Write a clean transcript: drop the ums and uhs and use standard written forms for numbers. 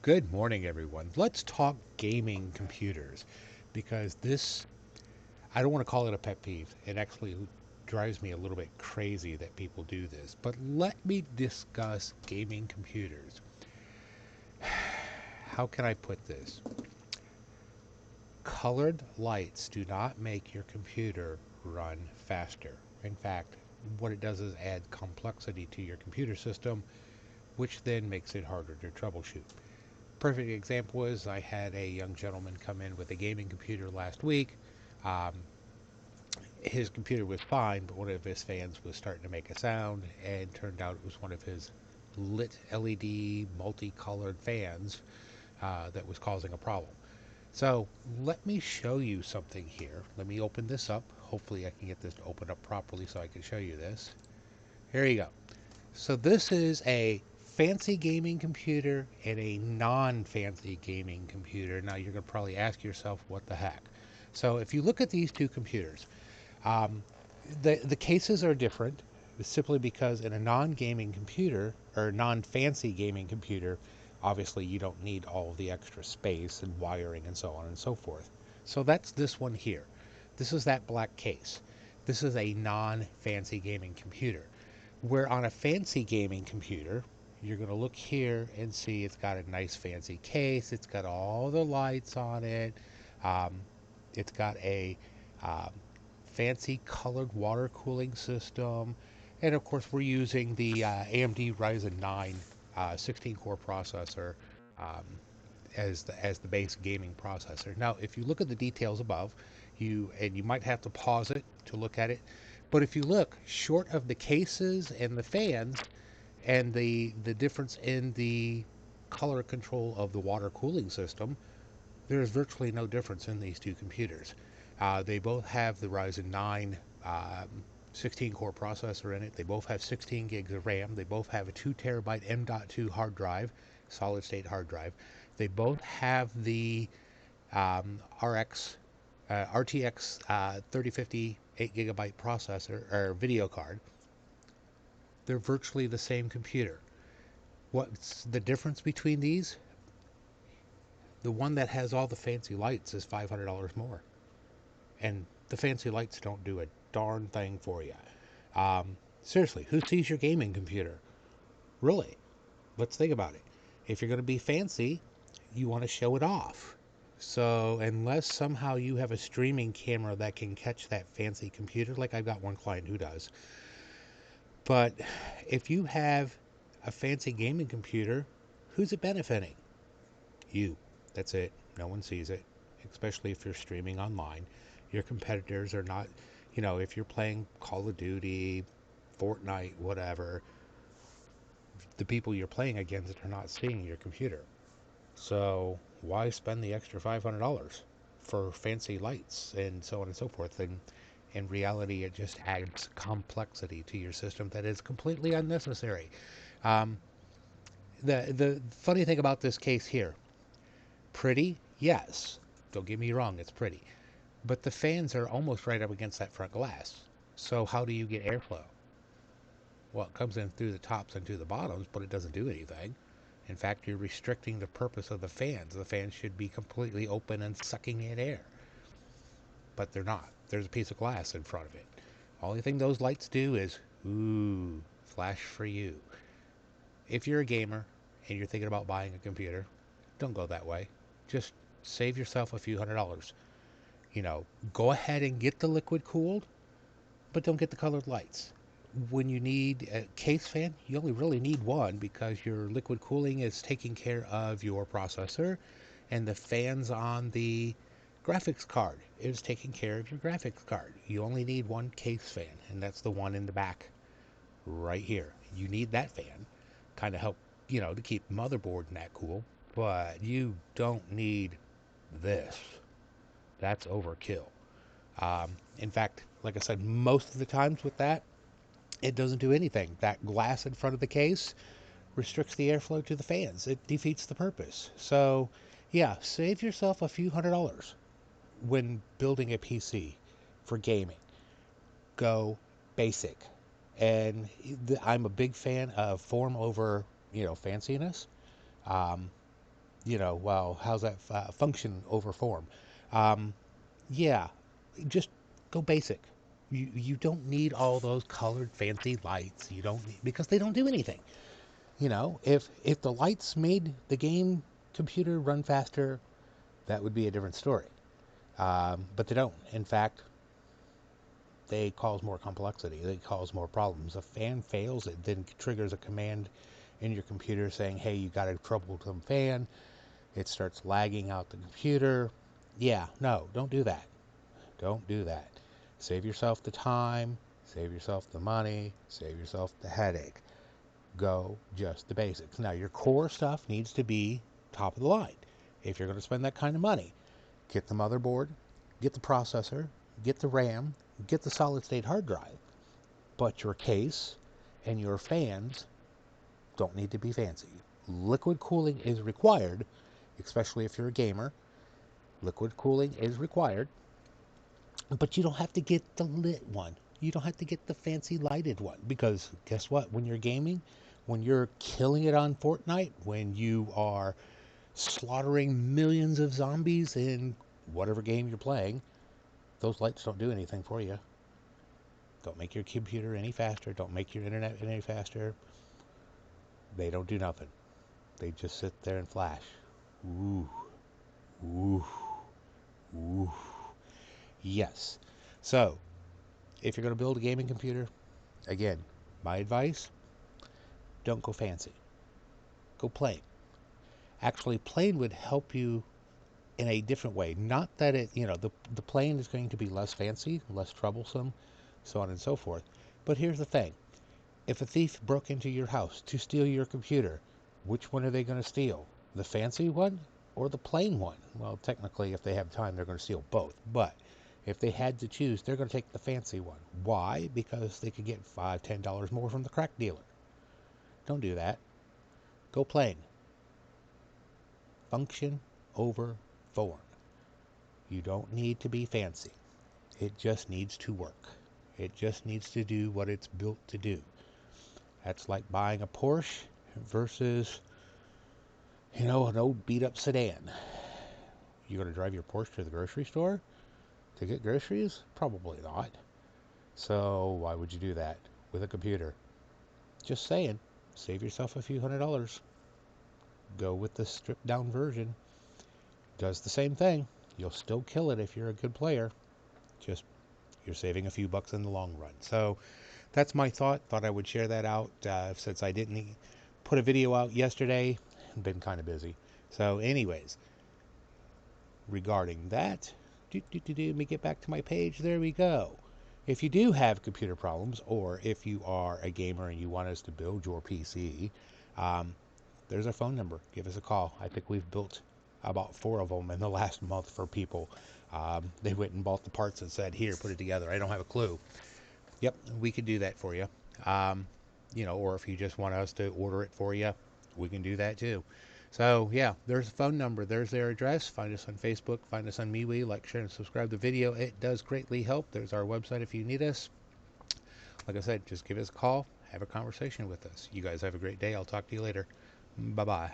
Good morning, everyone. Let's talk gaming computers because I don't want to call it a pet peeve. It actually drives me a little bit crazy that people do this. But let me discuss gaming computers. How can I put this? Colored lights do not make your computer run faster. In fact, what it does is add complexity to your computer system, which then makes it harder to troubleshoot. Perfect example is I had a young gentleman come in with a gaming computer last week. Um, his computer was fine, but one of his fans was starting to make a sound, and turned out it was one of his lit LED multicolored fans that was causing a problem. So let me show you something here. Let me open this up. Hopefully I can get this to open up properly so I can show you this. Here you go. So this is a fancy gaming computer and a non-fancy gaming computer. Now you're going to probably ask yourself, what the heck? So if you look at these two computers, um, the cases are different simply because in a non-gaming computer or non-fancy gaming computer, obviously you don't need all of the extra space and wiring and so on and so forth. So that's this one here. This is that black case. This is a non-fancy gaming computer. Where on a fancy gaming computer, you're going to look here and see it's got a nice fancy case. It's got all the lights on it. Um, it's got a um, fancy colored water cooling system. And of course, we're using the AMD Ryzen 9 16 core processor um, as the base gaming processor. Now, if you look at the details above, you might have to pause it to look at it, but if you look short of the cases and the fans and the difference in the color control of the water cooling system, there is virtually no difference in these two computers. They both have the Ryzen 9 16 core processor in it. They both have 16 gigs of RAM. They both have a 2 terabyte M.2 hard drive, solid state hard drive. They both have the RTX 3050 8 gigabyte processor or video card. They're virtually the same computer. What's the difference between these? The one that has all the fancy lights is $500 more. And the fancy lights don't do a darn thing for you. Seriously, who sees your gaming computer? Really? Let's think about it. If you're going to be fancy, you want to show it off. So, unless somehow you have a streaming camera that can catch that fancy computer, like I've got one client who does, but if you have a fancy gaming computer, who's it benefiting? You. That's it. No one sees it, especially if you're streaming online. Your competitors are not, if you're playing Call of Duty, Fortnite, whatever, the people you're playing against are not seeing your computer. So why spend the extra $500 for fancy lights and so on and so forth? And in reality, it just adds complexity to your system that is completely unnecessary. Um, the funny thing about this case here, pretty, yes. Don't get me wrong, it's pretty. But the fans are almost right up against that front glass. So how do you get airflow? Well, it comes in through the tops and through the bottoms, but it doesn't do anything. In fact, you're restricting the purpose of the fans. The fans should be completely open and sucking in air. But they're not. There's a piece of glass in front of it. Only thing those lights do is, ooh, flash for you. If you're a gamer and you're thinking about buying a computer, don't go that way. Just save yourself a few $100s. Go ahead and get the liquid cooled, but don't get the colored lights. When you need a case fan, you only really need one because your liquid cooling is taking care of your processor, and the fans on the graphics card is taking care of your graphics card. You only need one case fan, and that's the one in the back right here. You need that fan, kind of help, to keep the motherboard and that cool, but you don't need this. That's overkill. In fact, like I said, most of the times with that, it doesn't do anything. That glass in front of the case restricts the airflow to the fans. It defeats the purpose. So, yeah, save yourself a few $100s when building a PC for gaming. Go basic. And I'm a big fan of form over, fanciness. Um, You know, well, how's that function over form? Um, yeah, just go basic. You don't need all those colored fancy lights. You don't need, because they don't do anything. You know, if the lights made the game computer run faster, that would be a different story. But they don't. In fact, they cause more complexity. They cause more problems. A fan fails, it then triggers a command in your computer saying, "Hey, you got a troublesome fan." It starts lagging out the computer. Yeah, no, don't do that. Don't do that. Save yourself the time, save yourself the money, save yourself the headache. Go just the basics. Now, your core stuff needs to be top of the line. If you're going to spend that kind of money, get the motherboard, get the processor, get the RAM, get the solid state hard drive. But your case and your fans don't need to be fancy. Liquid cooling is required, especially if you're a gamer. Liquid cooling is required, but you don't have to get the lit one. You don't have to get the fancy lighted one because guess what? When you're gaming, when you're killing it on Fortnite, when you are slaughtering millions of zombies in whatever game you're playing, those lights don't do anything for you. Don't make your computer any faster. Don't make your internet any faster. They don't do nothing. They just sit there and flash. Ooh, ooh, ooh. Yes. So, if you're going to build a gaming computer, again, my advice, don't go fancy. Go plain. Actually, plain would help you in a different way. Not that it, the plain is going to be less fancy, less troublesome, so on and so forth. But here's the thing. If a thief broke into your house to steal your computer, which one are they going to steal? The fancy one or the plain one? Well, technically, if they have time, they're going to steal both. But if they had to choose, they're going to take the fancy one. Why? Because they could get $5, $10 more from the crack dealer. Don't do that. Go plain. Function over form. You don't need to be fancy. It just needs to work. It just needs to do what it's built to do. That's like buying a Porsche versus, an old beat up sedan. You going to drive your Porsche to the grocery store to get groceries? Probably not. So why would you do that with a computer? Just saying, save yourself a few $100. Go with the stripped down version. Does the same thing. You'll still kill it if you're a good player. Just you're saving a few bucks in the long run. So that's my thought. Thought I would share that out since I didn't put a video out yesterday. Been kind of busy. So anyways, regarding that, let me get back to my page. There we go. If you do have computer problems, or if you are a gamer and you want us to build your PC, um, there's our phone number. Give us a call. I think we've built about 4 of them in the last month for people. They went and bought the parts and said, "Here, put it together." I don't have a clue. Yep, we could do that for you. Um, or if you just want us to order it for you, we can do that too. So yeah, there's the phone number. There's their address. Find us on Facebook. Find us on MeWe. Like, share, and subscribe to the video. It does greatly help. There's our website if you need us. Like I said, just give us a call. Have a conversation with us. You guys have a great day. I'll talk to you later. Bye-bye.